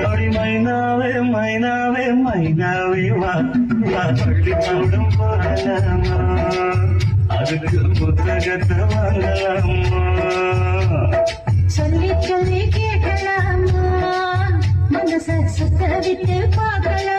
அடி மைனாவே மைனாவே மைனாவே வா பள்ளிக்கூடம் போகலாமா அதுக்கு புத்தகத்தை வாங்கலாமா சொல்லி சொல்லி கேட்கலாமா மனச சுத்த விட்டு பார்க்கலாம்